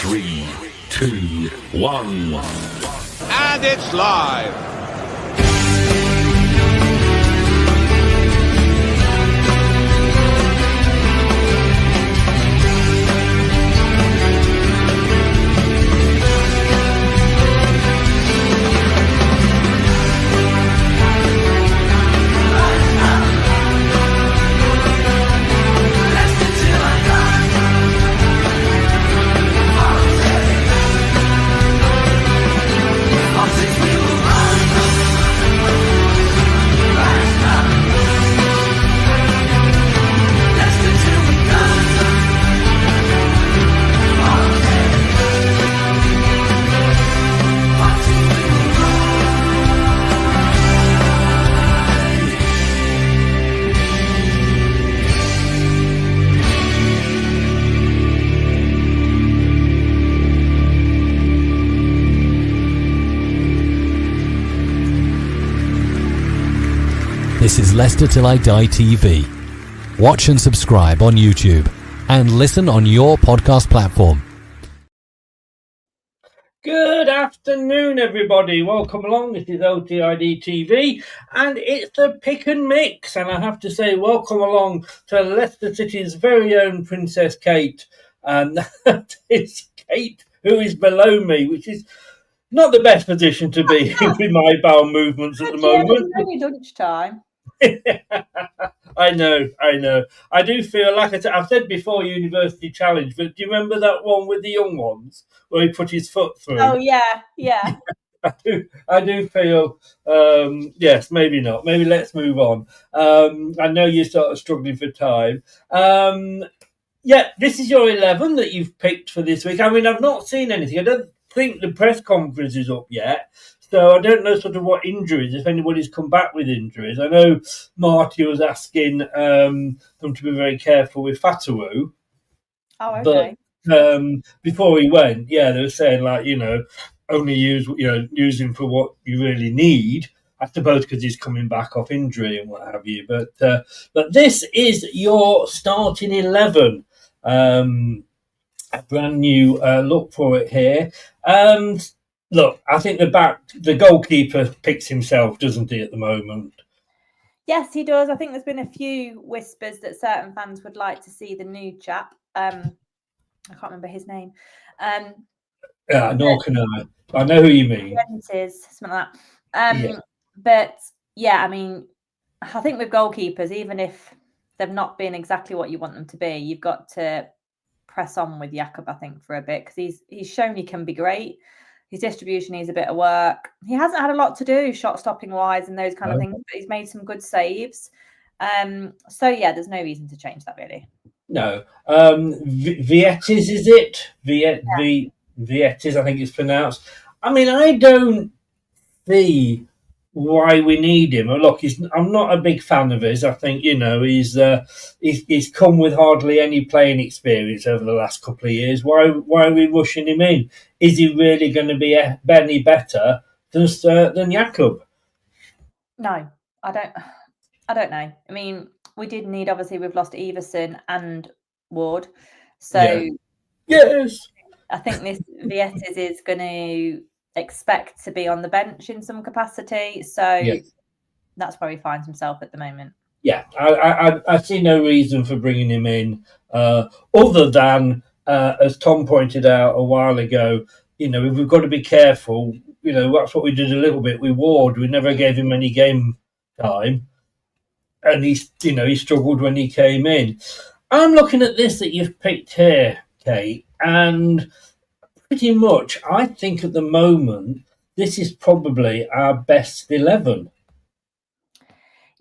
3, 2, 1. And it's live. This is Leicester Till I Die TV. Watch and subscribe on YouTube and listen on your podcast platform. Good afternoon, everybody. Welcome along. This is LTID TV, and it's the pick and mix. And I have to say, welcome along to Leicester City's very own Princess Kate. And that is Kate, who is below me, which is not the best position to be in with my bowel movements at the moment. It's only lunchtime. I know. I do feel like I've said before, University Challenge, but do you remember that one with the young ones where he put his foot through? Oh, yeah. I do feel, yes, maybe not. Maybe let's move on. I know you're sort of struggling for time. This is your 11 that you've picked for this week. I mean, I've not seen anything. I don't think the press conference is up yet. So I don't know sort of what injuries, if anybody's come back with injuries. I know Marti was asking them to be very careful with Fatawu. Oh, okay. But before he went, they were saying, like, only use him for what you really need. I suppose because he's coming back off injury and what have you. But this is your starting 11. A brand new look for it here. Look, I think the goalkeeper picks himself, doesn't he, at the moment? Yes, he does. I think there's been a few whispers that certain fans would like to see the new chap. I can't remember his name. Nor can I. I know who you mean. Something like that. But, I mean, I think with goalkeepers, even if they've not been exactly what you want them to be, you've got to press on with Jakob, I think, for a bit, because he's shown he can be great. His distribution needs a bit of work. He hasn't had a lot to do shot-stopping wise and those kind of things, but he's made some good saves. There's no reason to change that, really. No. Vietes, is it? Vietes, I think it's pronounced. I mean, I don't see why we need him. Look, I'm not a big fan of his. I think, he's come with hardly any playing experience over the last couple of years. Why are we rushing him in? Is he really going to be any better than Jakob? No, I don't know. I mean, we did need, obviously, we've lost Everson and Ward. So, yes, I think this Vietes is going to expect to be on the bench in some capacity. So, that's where he finds himself at the moment. Yeah, I see no reason for bringing him in other than, as Tom pointed out a while ago, we've got to be careful. That's what we did a little bit with Ward. We never gave him any game time. And he struggled when he came in. I'm looking at this that you've picked here, Kate, and pretty much I think at the moment this is probably our best 11.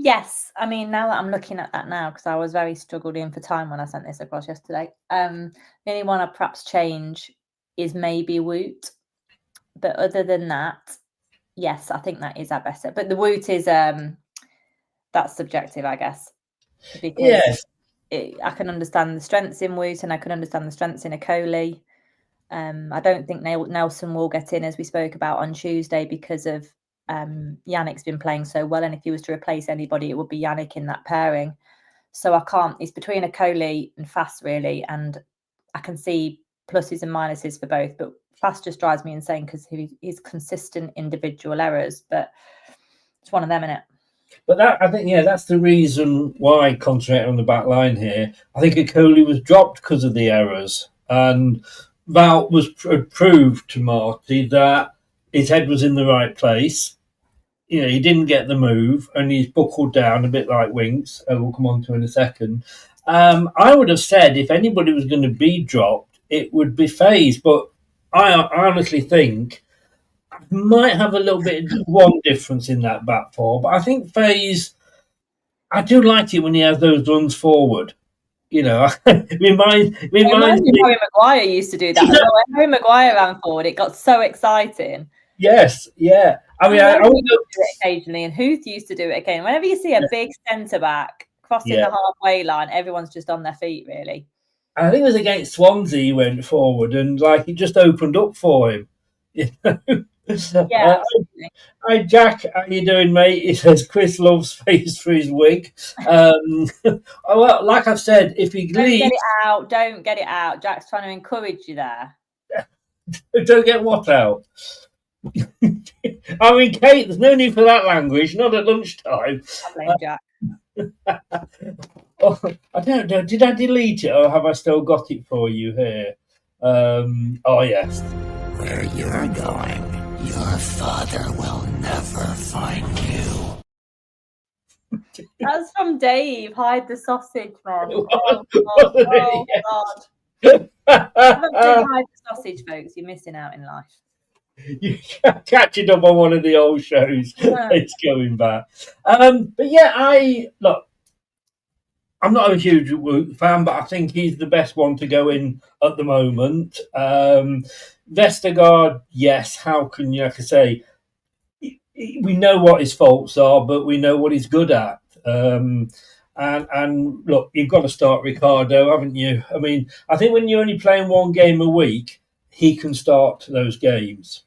Yes, I mean, now that I'm looking at that now, because I was very struggling for time when I sent this across yesterday. The only one I'd perhaps change is maybe Woot. But other than that, yes, I think that is our best. But the Woot is, that's subjective, I guess. Because I can understand the strengths in Woot and I can understand the strengths in Okoli. I don't think Nelson will get in, as we spoke about on Tuesday, because of Yannick's been playing so well, and if he was to replace anybody, it would be Yannick in that pairing. So I can't. It's between Okoli and Fass, really, and I can see pluses and minuses for both, but Fast just drives me insane because his consistent individual errors, but it's one of them, innit? But I think, that's the reason why, concentrating on the back line here, I think Okoli was dropped because of the errors. And Val proved to Marti that his head was in the right place. He didn't get the move, and he's buckled down a bit like Winks. We'll come on to in a second. I would have said if anybody was going to be dropped, it would be Faze. But I honestly think might have a little bit of one difference in that back four, but I think Faze, I do like it when he has those runs forward. Reminds me. Harry Maguire used to do that. When Harry Maguire ran forward, it got so exciting. Yes, yeah. I mean, I would do it occasionally, and Huth used to do it again. Whenever you see a big centre back crossing the halfway line, everyone's just on their feet, really. I think it was against Swansea he went forward, and it just opened up for him. Yeah. Hi Jack, how you doing, mate? He says Chris loves Faze for his wig. Well, like I've said, if he leaves, don't get it out. Jack's trying to encourage you there. Don't get what out? I mean, Kate, there's no need for that language. Not at lunchtime. I blame Jack. I don't know. Did I delete it, or have I still got it for you here? Oh yes. Where you're going, your father will never find you. That's from Dave. Hide the sausage, man. Oh God. Hide the sausage, folks. You're missing out in life. You catch it up on one of the old shows. Yeah. It's going back. But yeah, I'm not a huge fan, but I think he's the best one to go in at the moment. Vestergaard, yes. How can you? Like I say, we know what his faults are, but we know what he's good at. And look, you've got to start Ricardo, haven't you? I mean, I think when you're only playing one game a week, he can start those games.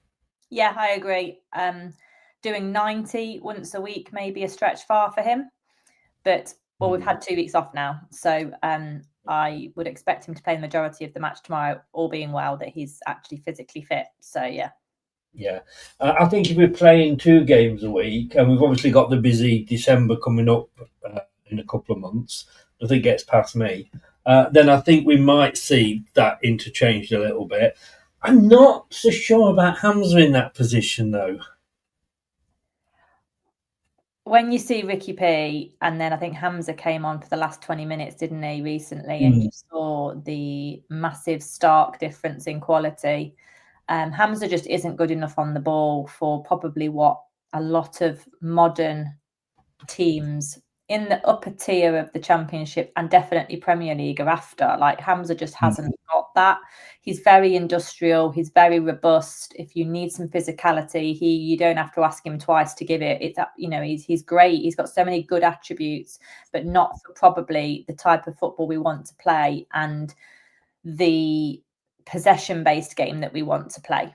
Yeah, I agree. Doing 90 once a week may be a stretch far for him, but we've had 2 weeks off now, so I would expect him to play the majority of the match tomorrow, all being well that he's actually physically fit. So yeah. Yeah, I think if we're playing 2 games a week, and we've obviously got the busy December coming up in a couple of months, if it gets past me, then I think we might see that interchanged a little bit. I'm not so sure about Hamza in that position, though. When you see Ricky P, and then I think Hamza came on for the last 20 minutes, didn't he, recently, and you saw the massive, stark difference in quality. Hamza just isn't good enough on the ball for probably what a lot of modern teams in the upper tier of the Championship and definitely Premier League are after. Like, Hamza just hasn't got that. He's very industrial. He's very robust. If you need some physicality, you don't have to ask him twice to give it. It's, he's great. He's got so many good attributes, but not for probably the type of football we want to play and the possession-based game that we want to play.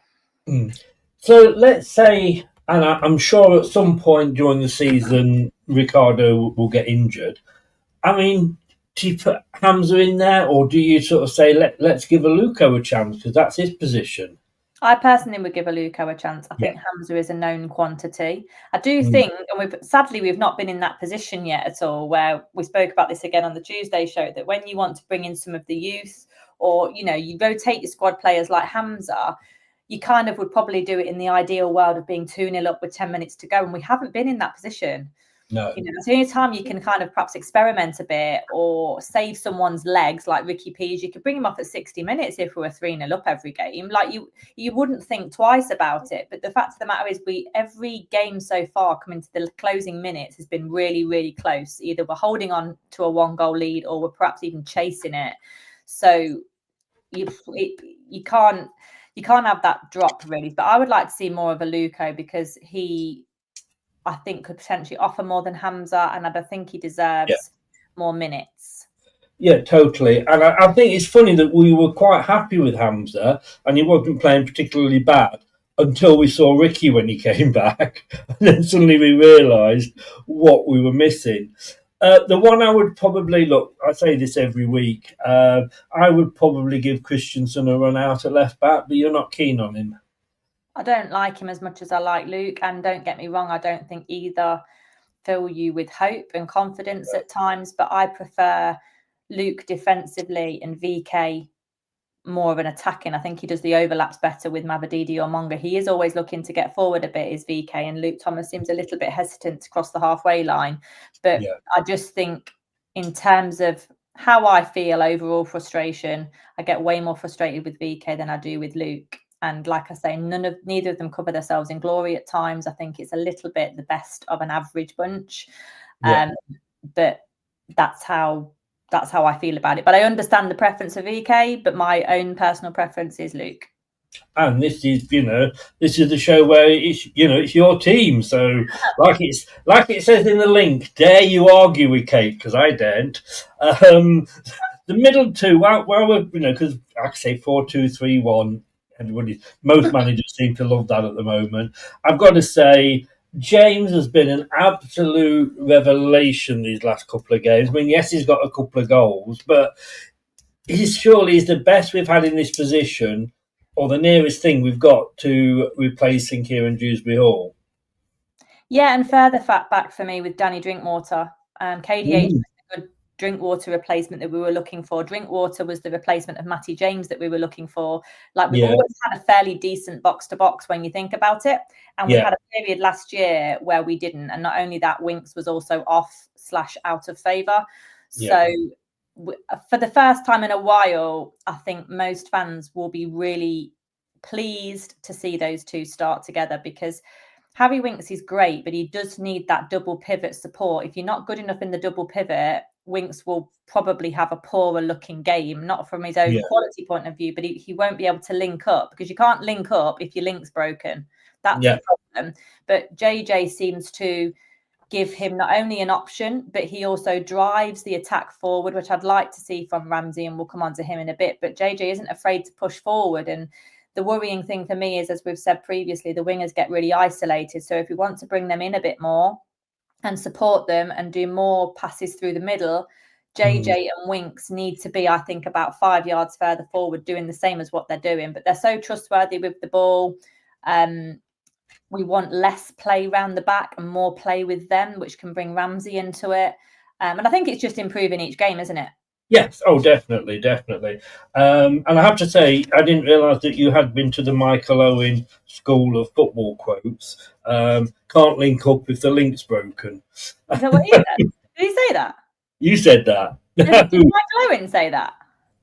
So let's say, and I'm sure at some point during the season, Ricardo will get injured. I mean, do you put Hamza in there, or do you sort of say, let's give Aluko a chance, because that's his position? I personally would give Aluko a chance. I think Hamza is a known quantity. I do think, and sadly we've not been in that position yet at all, where we spoke about this again on the Tuesday show, that when you want to bring in some of the youth, or, you rotate your squad players like Hamza, you kind of would probably do it in the ideal world of being 2-0 up with 10 minutes to go. And we haven't been in that position. No. It's the only time you can kind of perhaps experiment a bit or save someone's legs, like Ricky Pease. You could bring him off at 60 minutes if we were 3-0 up every game. Like, you wouldn't think twice about it. But the fact of the matter is, every game so far coming to the closing minutes has been really, really close. Either we're holding on to a 1-goal lead or we're perhaps even chasing it. So you can't have that drop, really. But I would like to see more of Aluko, because I think could potentially offer more than Hamza, and I think he deserves more minutes. Yeah, totally. And I think it's funny that we were quite happy with Hamza, and he wasn't playing particularly bad until we saw Ricky when he came back. And then suddenly we realised what we were missing. The one I would probably look, I say this every week, I would probably give Christensen a run out at left back, but you're not keen on him. I don't like him as much as I like Luke, and don't get me wrong, I don't think either fill you with hope and confidence at times, but I prefer Luke defensively and VK more of an attacking. I think he does the overlaps better with Mavadidi or Monga. He is always looking to get forward a bit, is VK, and Luke Thomas seems a little bit hesitant to cross the halfway line. But I just think in terms of how I feel overall frustration, I get way more frustrated with VK than I do with Luke. And like I say, neither of them cover themselves in glory at times. I think it's a little bit the best of an average bunch. But that's how I feel about it. But I understand the preference of VK, but my own personal preference is Luke. And this is the show where it's your team. So like it says in the link, dare you argue with Kate? Because I daren't. The middle two, well, we're because I say 4-2-3-1. Most managers seem to love that at the moment. I've got to say, James has been an absolute revelation these last couple of games. I mean, yes, he's got a couple of goals, but he's the best we've had in this position, or the nearest thing we've got to replacing Kieran Dewsbury Hall. Yeah, and further fact back for me with Danny Drinkwater. KDH was a good Drinkwater replacement that we were looking for. Drinkwater was the replacement of Marti James that we were looking for. Like, we've always had a fairly decent box-to-box when you think about it. And we had a period last year where we didn't. And not only that, Winks was also off/out of favour. So for the first time in a while, I think most fans will be really pleased to see those two start together, because Harry Winks is great, but he does need that double pivot support. If you're not good enough in the double pivot, Winks will probably have a poorer looking game, not from his own quality point of view, but he won't be able to link up, because you can't link up if your link's broken. That's the problem. But JJ seems to give him not only an option, but he also drives the attack forward, which I'd like to see from Ramsey, and we'll come on to him in a bit. But JJ isn't afraid to push forward. And the worrying thing for me is, as we've said previously, the wingers get really isolated. So if we want to bring them in a bit more and support them and do more passes through the middle, JJ and Winks need to be, I think, about 5 yards further forward, doing the same as what they're doing. But they're so trustworthy with the ball. We want less play round the back and more play with them, which can bring Ramsey into it. And I think it's just improving each game, isn't it? Yes. Oh, definitely. And I have to say, I didn't realise that you had been to the Michael Owen School of Football quotes. Can't link up if the link's broken. Is that what he said? Did he say that? You said that. Did Michael Owen say that?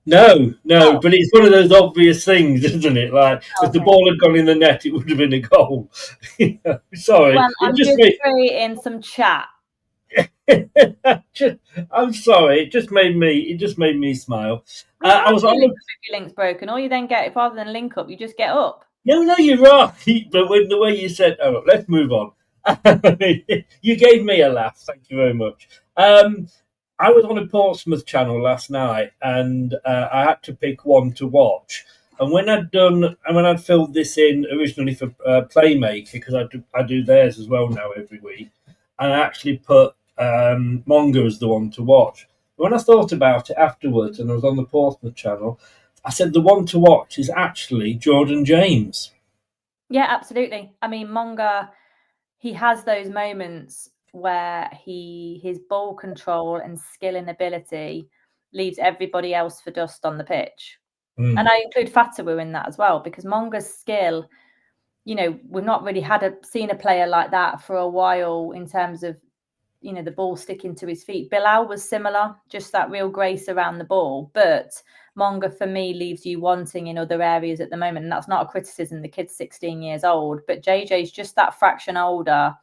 No, but it's one of those obvious things, isn't it? Like, if the ball had gone in the net, it would have been a goal. Sorry. Well, I'm just creating some chat. I'm sorry. It just made me smile. I was on the link's broken. All you then get, rather than link up, you just get up. No, you're right. But with the way you said, let's move on. You gave me a laugh. Thank you very much. I was on a Portsmouth channel last night, and I had to pick one to watch. And when I'd filled this in originally for Playmaker, because I do theirs as well now every week, and I actually put Monga as the one to watch. When I thought about it afterwards, and I was on the Portsmouth channel, I said the one to watch is actually Jordan James. Yeah, absolutely. I mean, Monga, he has those moments where his ball control and skill and ability leaves everybody else for dust on the pitch. And I include Fatawu in that as well, because Monga's skill, we've not really seen a player like that for a while in terms of, the ball sticking to his feet. Bilal was similar, just that real grace around the ball. But Monga, for me, leaves you wanting in other areas at the moment. And that's not a criticism. The kid's 16 years old. But JJ's just that fraction older,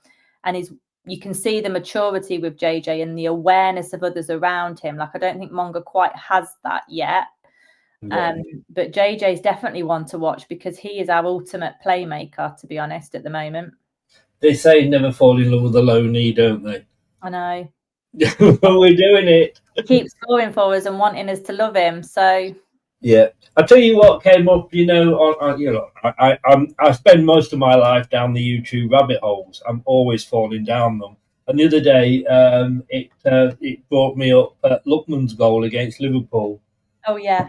and you can see the maturity with JJ and the awareness of others around him. Like, I don't think Monga quite has that yet. But JJ's definitely one to watch, because he is our ultimate playmaker, to be honest, at the moment. They say never fall in love with a low knee, don't they? I know. We're doing it. He keeps scoring for us and wanting us to love him. So yeah, I tell you what came up. I spend most of my life down the YouTube rabbit holes. I'm always falling down them, And the other day, it brought me up Lookman's goal against Liverpool. Oh yeah,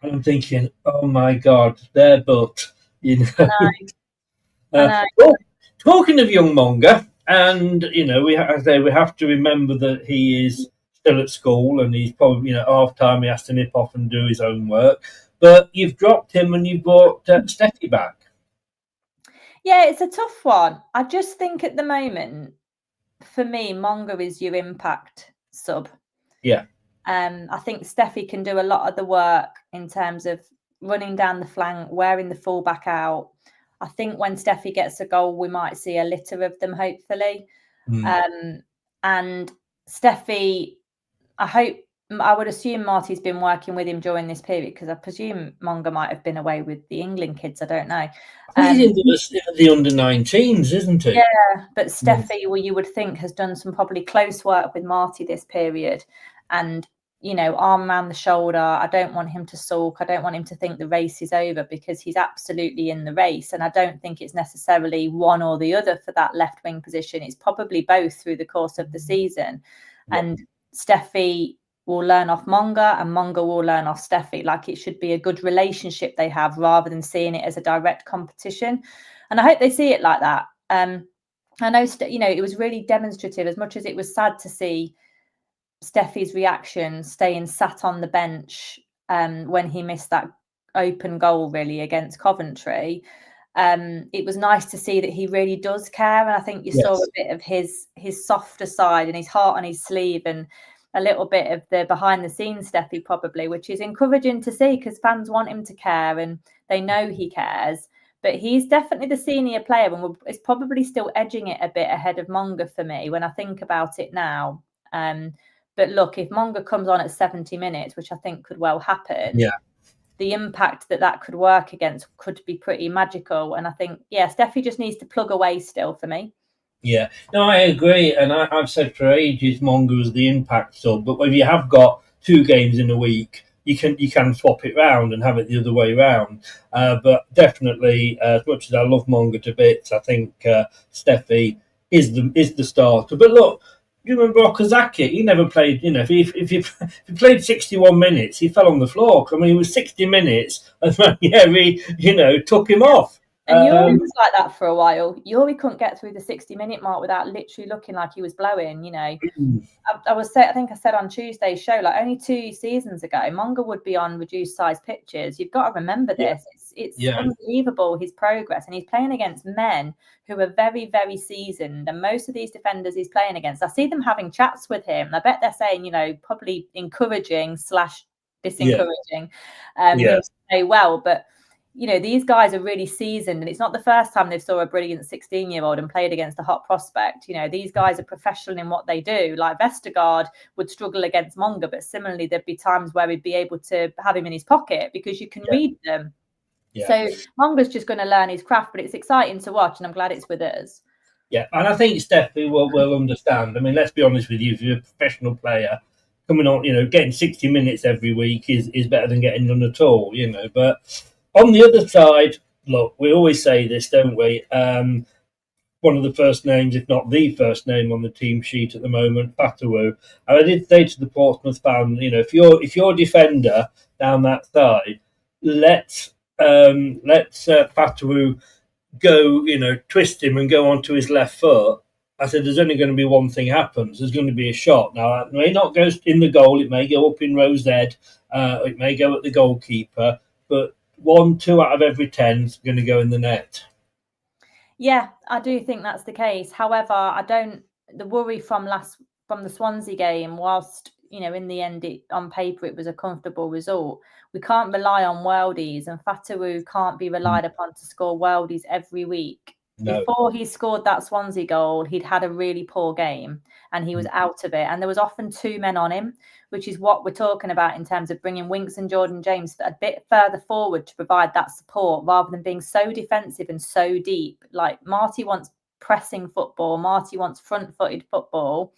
And I'm thinking, oh my God, their butt, you I know. know. I know. Well, talking of young Monga, and as I say, we have to remember that he is still at school, and he's probably, half time he has to nip off and do his own work. But you've dropped him, and you've brought Steffi back. Yeah, it's a tough one. I just think at the moment, for me, Monga is your impact sub. Yeah. I think Steffi can do a lot of the work in terms of running down the flank, wearing the fullback out. I think when Steffi gets a goal, we might see a litter of them, hopefully. And Steffi, I would assume Marti's been working with him during this period, because I presume Monga might have been away with the England kids. I don't know. He's in the under-19s, isn't he? Yeah, but Steffi, well, you would think, has done some probably close work with Marti this period, and arm around the shoulder. I don't want him to sulk. I don't want him to think the race is over, because he's absolutely in the race, and I don't think it's necessarily one or the other for that left wing position. It's probably both through the course of the season, and Steffi will learn off Monga, and Monga will learn off Steffi. Like, it should be a good relationship they have, rather than seeing it as a direct competition. And I hope they see it like that. I know, it was really demonstrative, as much as it was sad to see Steffi's reaction staying sat on the bench when he missed that open goal, really, against Coventry. It was nice to see that he really does care. And I think you saw a bit of his softer side and his heart on his sleeve, and a little bit of the behind the scenes Steffi, probably, which is encouraging to see, because fans want him to care and they know he cares. But he's definitely the senior player, and is probably still edging it a bit ahead of Monga for me when I think about it now. But look, if Monga comes on at 70 minutes, which I think could well happen, the impact that could work against could be pretty magical. And I think, Steffi just needs to plug away still for me. Yeah, no, I agree, and I've said for ages Monga was the impact sub. But if you have got 2 games in a week, you can swap it round and have it the other way round. But definitely, as much as I love Monga to bits, I think Steffi is the starter. But look, you remember Okazaki? He never played. If he played 61 minutes, he fell on the floor. I mean, it was 60 minutes, and Yuri, took him off. And Yuri was like that for a while. Yuri couldn't get through the 60-minute mark without literally looking like he was blowing. I think I said on Tuesday's show, like, only 2 seasons ago, Monga would be on reduced size pitches. You've got to remember this. It's unbelievable, his progress, and he's playing against men who are very, very seasoned. And most of these defenders he's playing against, I see them having chats with him. And I bet they're saying, probably encouraging / disencouraging him to play well, but. These guys are really seasoned, and it's not the first time they've saw a brilliant 16-year-old and played against a hot prospect. These guys are professional in what they do. Like, Vestergaard would struggle against Monga, but similarly, there'd be times where he'd be able to have him in his pocket because you can read them. Yeah. So Monga's just going to learn his craft, but it's exciting to watch, and I'm glad it's with us. Yeah, and I think Steffi will understand. I mean, let's be honest with you, if you're a professional player, coming on, getting 60 minutes every week is better than getting none at all, but... On the other side, look, we always say this, don't we? One of the first names, if not the first name on the team sheet at the moment, Fatawu. And I did say to the Portsmouth fan, if you're a defender down that side, let's Fatawu go, twist him and go onto his left foot. I said, there's only going to be one thing happens. There's going to be a shot. Now, it may not go in the goal. It may go up in row Z. It may go at the goalkeeper. But 1-2 out of every 10 is going to go in the net. Yeah, I do think that's the case. However, the worry from the Swansea game, whilst in the end on paper it was a comfortable result, we can't rely on worldies, and Fatawu can't be relied upon to score worldies every week. No. Before he scored that Swansea goal, he'd had a really poor game and he was out of it. And there was often 2 men on him, which is what we're talking about in terms of bringing Winks and Jordan James a bit further forward to provide that support, rather than being so defensive and so deep. Like, Marti wants pressing football. Marti wants front-footed football.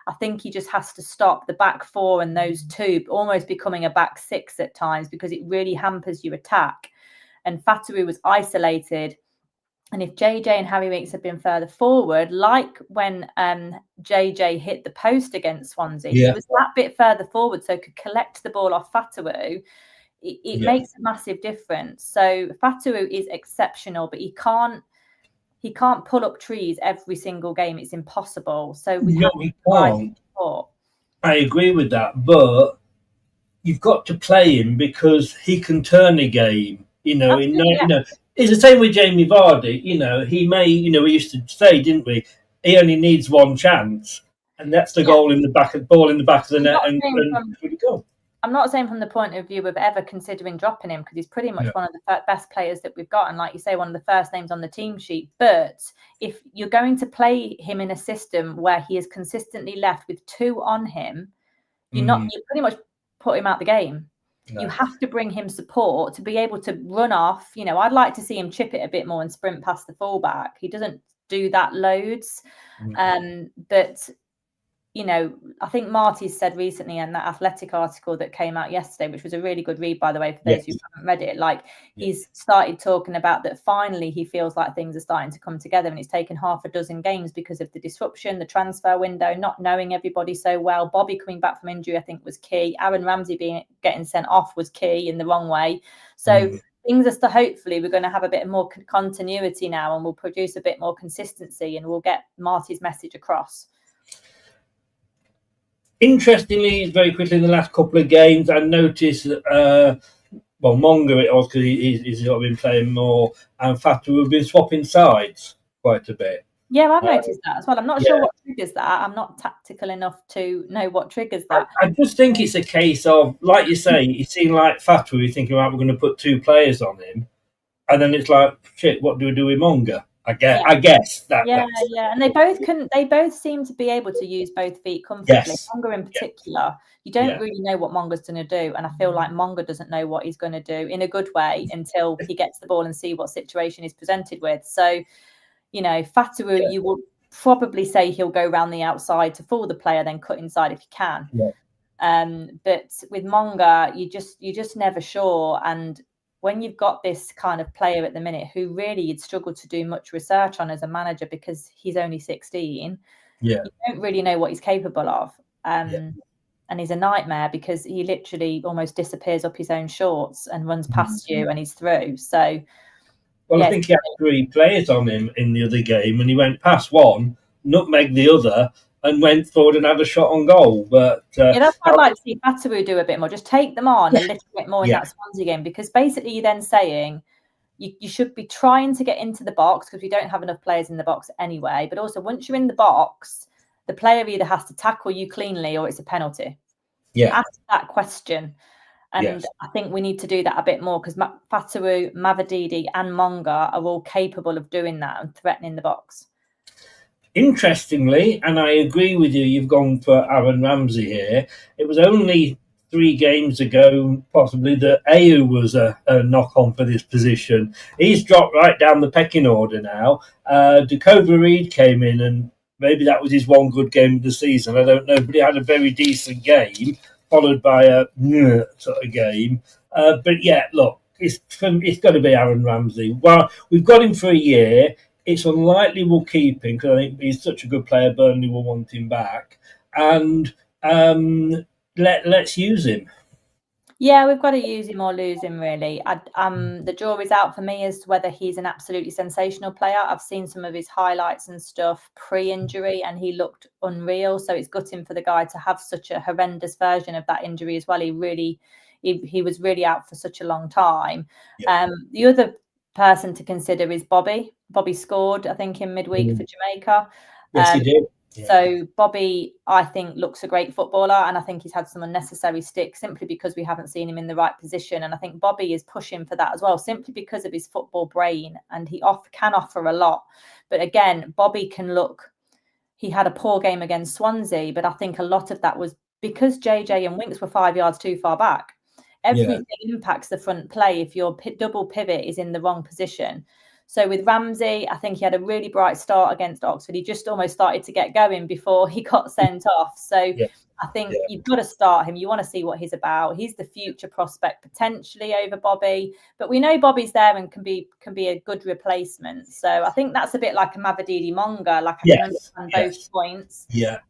I think he just has to stop the back 4 and those 2 almost becoming a back 6 at times, because it really hampers your attack. And Fatawu was isolated. And if JJ and Harry Winks had been further forward, like when JJ hit the post against Swansea, he was that bit further forward so could collect the ball off Fatawu. It makes a massive difference. So Fatawu is exceptional, but he can't pull up trees every single game. It's impossible. So we can't. I agree with that, but you've got to play him because he can turn a game. It's the same with Jamie Vardy. He may. We used to say, didn't we? He only needs one chance, and that's the goal in the back of the net, and we go. I'm not saying from the point of view of ever considering dropping him, because he's pretty much one of the best players that we've got, and like you say, one of the first names on the team sheet. But if you're going to play him in a system where he is consistently left with 2 on him, you pretty much put him out the game. No. You have to bring him support to be able to run off. I'd like to see him chip it a bit more and sprint past the fullback. He doesn't do that loads. But I think Marty said recently in that Athletic article that came out yesterday, which was a really good read, by the way, for those who haven't read it, he's started talking about that finally he feels like things are starting to come together, and it's taken half a dozen games because of the disruption, the transfer window, not knowing everybody so well. Bobby coming back from injury, I think, was key. Aaron Ramsey getting sent off was key in the wrong way. So things are still, hopefully we're going to have a bit more continuity now, and we'll produce a bit more consistency, and we'll get Marty's message across. Interestingly, very quickly in the last couple of games, I noticed that, Monga it was because he's been playing more, and Fatawu have been swapping sides quite a bit. Yeah, I've noticed that as well. I'm not sure what triggers that. I'm not tactical enough to know what triggers that. I just think it's a case of, like you say, it seemed like Fatawu, you're thinking, right, we're going to put 2 players on him, and then it's like, shit, what do we do with Monga? I guess that. And they both seem to be able to use both feet comfortably. Monga in particular, you don't really know what Monga's going to do, and I feel like Monga doesn't know what he's going to do in a good way until he gets the ball and see what situation he's presented with. So, Fatawu, you will probably say he'll go around the outside to fool the player, then cut inside if he can. But with Monga, you just never sure. And when you've got this kind of player at the minute who really you'd struggle to do much research on as a manager because he's only 16, you don't really know what he's capable of. And he's a nightmare because he literally almost disappears up his own shorts and runs past you and he's through. So, I think he had 3 players on him in the other game, and he went past one, nutmegged the other, and went forward and had a shot on goal. But that's what I'd like to see Fatawu do a bit more. Just take them on a little bit more in that Swansea game, because basically you're then saying you should be trying to get into the box, because we don't have enough players in the box anyway. But also, once you're in the box, the player either has to tackle you cleanly or it's a penalty. Ask that question. And I think we need to do that a bit more, because Fatawu, Mavididi and Monga are all capable of doing that and threatening the box. Interestingly, and I agree with you, you've gone for Aaron Ramsey here. It was only 3 games ago, possibly, that Ayew was a knock-on for this position. He's dropped right down the pecking order now. Dakova Reed came in, and maybe that was his one good game of the season. I don't know, but he had a very decent game, followed by a sort of game. But look, it's got to be Aaron Ramsey. Well, we've got him for a year. It's unlikely we'll keep him because I think he's such a good player. Burnley will want him back, and let's use him. Yeah, we've got to use him or lose him, really. The jury's out for me as to whether he's an absolutely sensational player. I've seen some of his highlights and stuff pre-injury, and he looked unreal. So it's gutting for the guy to have such a horrendous version of that injury as well. He was really out for such a long time. The other person to consider is Bobby. Bobby scored, I think, in midweek for Jamaica. Yes, he did. So Bobby, I think, looks a great footballer, and I think he's had some unnecessary sticks simply because we haven't seen him in the right position. And I think Bobby is pushing for that as well, simply because of his football brain, and he can offer a lot. But again, Bobby can look. He had a poor game against Swansea, but I think a lot of that was because JJ and Winks were 5 yards too far back. Everything impacts the front play if your double pivot is in the wrong position. So with Ramsey, I think he had a really bright start against Oxford. He just almost started to get going before he got sent off. So I think you've got to start him. You want to see what he's about. He's the future prospect potentially over Bobby, but we know Bobby's there and can be a good replacement. So I think that's a bit like a Mavididi Monga. Like I can understand both points. Yeah.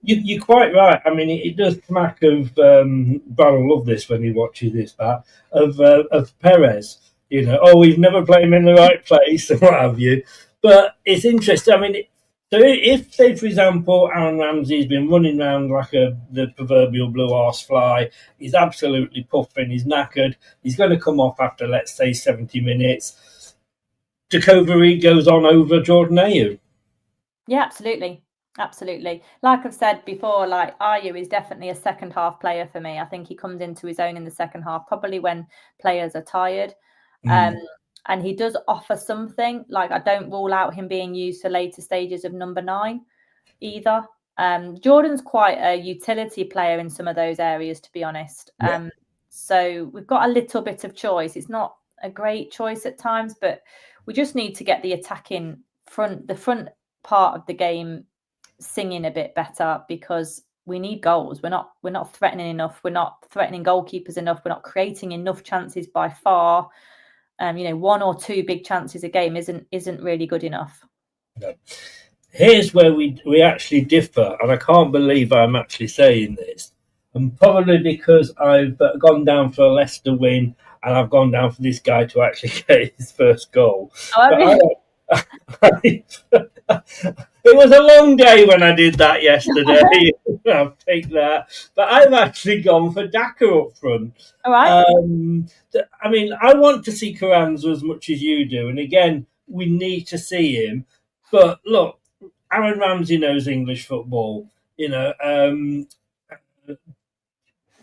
You're quite right. I mean, it does smack of Brad will love this when he watches this back of Perez. You know, we've never played him in the right place and what have you. But it's interesting. I mean, so if, say, for example, Aaron Ramsey's been running around like the proverbial blue arse fly, he's absolutely puffing, he's knackered, he's going to come off after, let's say, 70 minutes. Jacob goes on over Jordan Ayew. Yeah, absolutely. Absolutely. Like I've said before, like Ayew is definitely a second half player for me. I think he comes into his own in the second half, probably when players are tired. And he does offer something. Like I don't rule out him being used for later stages of number 9 either. Jordan's quite a utility player in some of those areas, to be honest. So we've got a little bit of choice. It's not a great choice at times, but we just need to get the attacking the front part of the game singing a bit better, because we need goals. We're not threatening enough. We're not threatening goalkeepers enough. We're not creating enough chances by far. 1 or 2 big chances a game isn't really good enough. No. Here's where we actually differ, and I can't believe I'm actually saying this, and probably because I've gone down for a Leicester win, and I've gone down for this guy to actually get his first goal. It was a long day when I did that yesterday. I'll take that. But I've actually gone for Daka up front. All right. I mean, I want to see Carranza as much as you do. And again, we need to see him. But look, Aaron Ramsey knows English football. You know,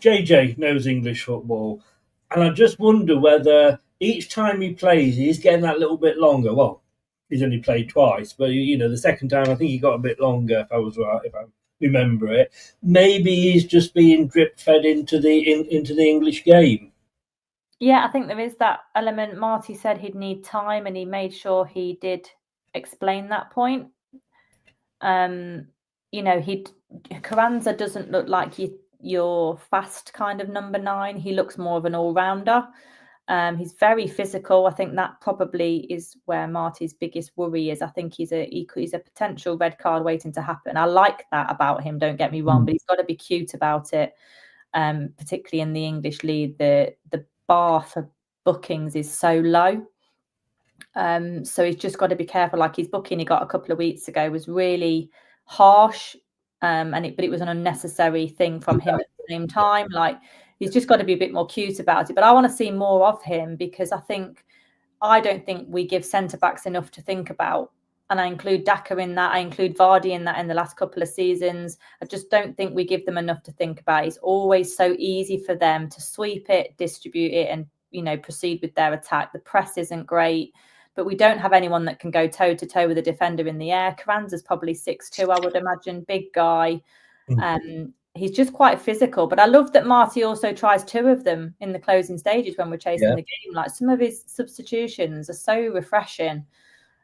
JJ knows English football. And I just wonder whether each time he plays, he's getting that little bit longer. Well, he's only played twice, but the second time I think he got a bit longer. If I was right, if I remember it, maybe he's just being drip fed into the English game. Yeah, I think there is that element. Marty said he'd need time, and he made sure he did explain that point. Carranza doesn't look like your fast kind of number 9. He looks more of an all-rounder. He's very physical. I think that probably is where Marty's biggest worry is. I think he's a potential red card waiting to happen. I like that about him, don't get me wrong, but he's got to be cute about it, particularly in the English league. The bar for bookings is so low. So he's just got to be careful. Like his booking he got a couple of weeks ago was really harsh, but it was an unnecessary thing from him at the same time. Like, he's just got to be a bit more cute about it. But I want to see more of him, because I don't think we give centre-backs enough to think about. And I include Daka in that. I include Vardy in that in the last couple of seasons. I just don't think we give them enough to think about. It's always so easy for them to sweep it, distribute it, and, proceed with their attack. The press isn't great, but we don't have anyone that can go toe-to-toe with a defender in the air. Carranza's probably 6'2", I would imagine. Big guy. He's just quite physical, but I love that Marty also tries 2 of them in the closing stages when we're chasing the game. Like, some of his substitutions are so refreshing.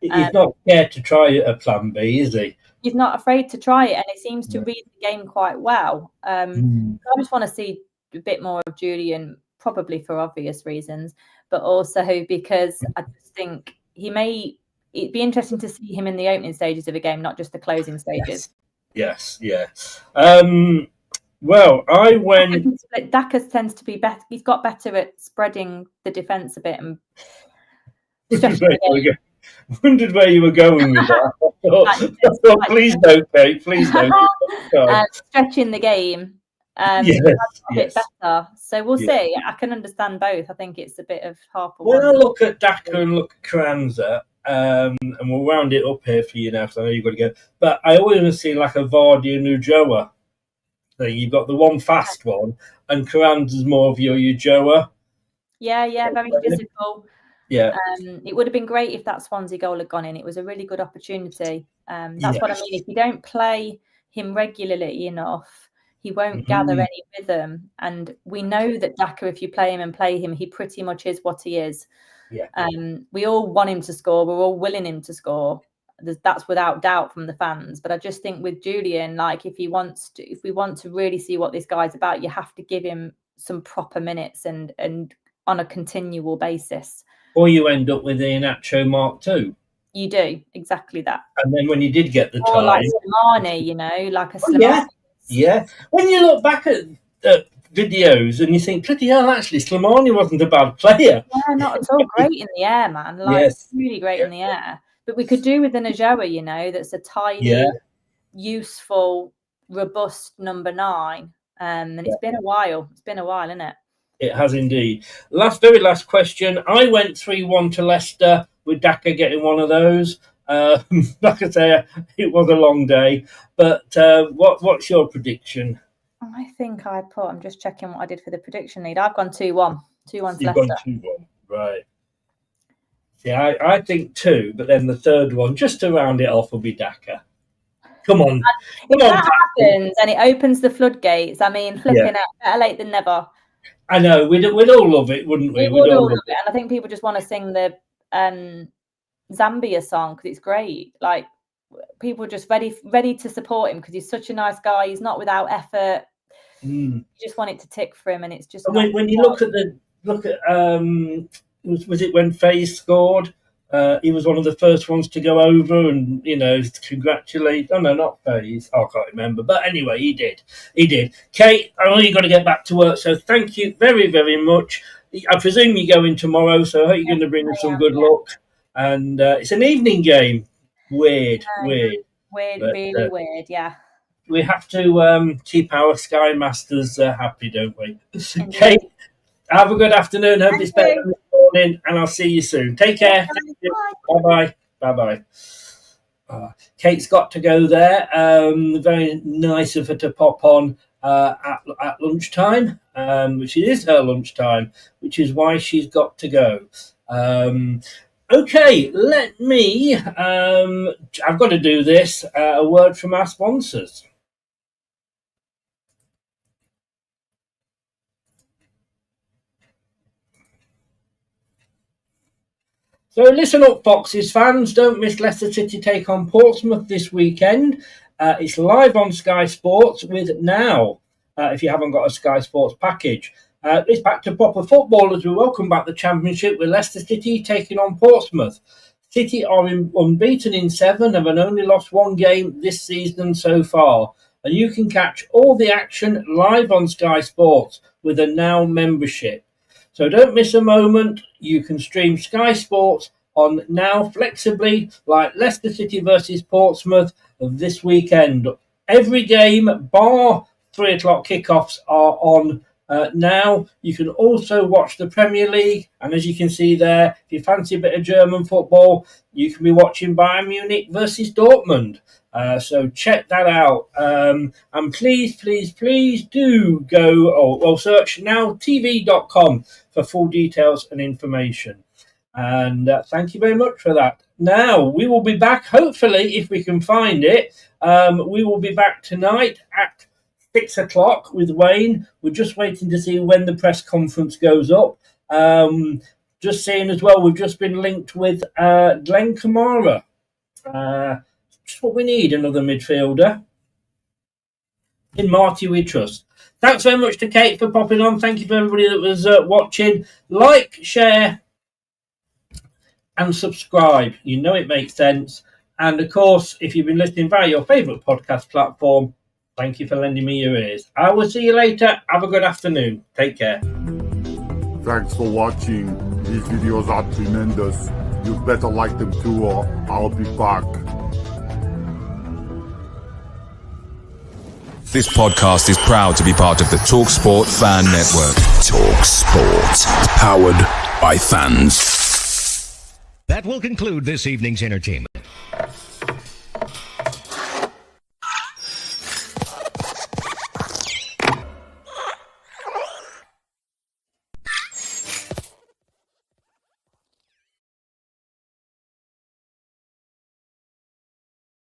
He's not scared to try a plan B, is he? He's not afraid to try it, and he seems to read the game quite well. I just want to see a bit more of Julian, probably for obvious reasons, but also because I just think it'd be interesting to see him in the opening stages of a game, not just the closing stages. Yes. Well, I went. Daka tends to be better. He's got better at spreading the defence a bit and wondered where you were going with that. I thought, please don't, Kate. Please don't. Stretching the game. A bit better. So we'll see. I can understand both. I think it's a bit of half a When I look at Daka and look at Carranza, and we'll round it up here for you now, because I know you've got to go. But I always see like a Vardy and Ujoa thing. You've got the one fast one, and Carranza's more of your Ujoa. Yeah, very physical. Yeah. It would have been great if that Swansea goal had gone in. It was a really good opportunity. That's what I mean. If you don't play him regularly enough, he won't gather any rhythm. And we know that Daka, if you play him, he pretty much is what he is. Yeah. We all want him to score. We're all willing him to score. That's without doubt from the fans. But I just think with Julian, like if we want to really see what this guy's about, you have to give him some proper minutes and on a continual basis. Or you end up with Iheanacho Mark II. You do exactly that. And then when you did get the or time, like Slimani, like a Slimani. Yeah. When you look back at videos and you think, bloody hell, actually, Slimani wasn't a bad player. Yeah, not at all. Great in the air, man. Like really great in the air. But we could do with an Ajoa, that's a tidy, useful, robust number 9. And it's been a while. It's been a while, isn't it? It has indeed. Very last question. I went 3-1 to Leicester with Daka getting one of those. Like I say, it was a long day. But what's your prediction? I think I'm just checking what I did for the prediction lead. I've gone 2-1. 2-1 to Leicester. You've gone 2-1, right. Yeah, I think 2, but then the third one, just to round it off, will be Daka. Come on. If that happens and it opens the floodgates, I mean, flipping out, better late than never. I know, we'd all love it, wouldn't we? We'd all love it. And I think people just want to sing the Zambia song because it's great. Like, people are just ready to support him because he's such a nice guy. He's not without effort. You just want it to tick for him, and it's just. When you look at was it when Faze scored? He was one of the first ones to go over and, congratulate. Oh, no, not Faze. I can't remember. But anyway, he did. Kate, I know you've got to get back to work, so thank you very, very much. I presume you're going tomorrow, so I hope you're going to bring us some good luck. And it's an evening game. Weird. Really weird, yeah. We have to keep our Sky Masters happy, don't we? Kate, have a good afternoon. Hope it's better this morning, and I'll see you soon. Take care. Bye. Bye-bye. Kate's got to go there. Very nice of her to pop on at lunchtime, which is her lunchtime, which is why she's got to go. Okay, let me... I've got to do this. A word from our sponsors. So listen up, Foxes fans. Don't miss Leicester City take on Portsmouth this weekend. It's live on Sky Sports with Now, if you haven't got a Sky Sports package. It's back to proper football as we welcome back the Championship with Leicester City taking on Portsmouth. City are unbeaten in 7 and have only lost 1 game this season so far. And you can catch all the action live on Sky Sports with a Now membership. So don't miss a moment. You can stream Sky Sports on Now flexibly, like Leicester City versus Portsmouth this weekend. Every game, bar 3 o'clock kickoffs, are on Now. You can also watch the Premier League. And as you can see there, if you fancy a bit of German football, you can be watching Bayern Munich versus Dortmund. So check that out. And please do go or search nowtv.com for full details and information. And thank you very much for that. Now, we will be back, hopefully, if we can find it. We will be back tonight at 6 o'clock with Wayne. We're just waiting to see when the press conference goes up. Just saying as well, we've just been linked with Glenn Kamara. Just what we need, another midfielder. In Marti we trust. Thanks very much to Kate for popping on. Thank you for everybody that was watching. Like, share, and subscribe. You know it makes sense. And of course, if you've been listening via your favourite podcast platform, thank you for lending me your ears. I will see you later. Have a good afternoon. Take care. Thanks for watching. These videos are tremendous. You better like them too, or I'll be back. This podcast is proud to be part of the TalkSport Fan Network. TalkSport. Powered by fans. That will conclude this evening's entertainment.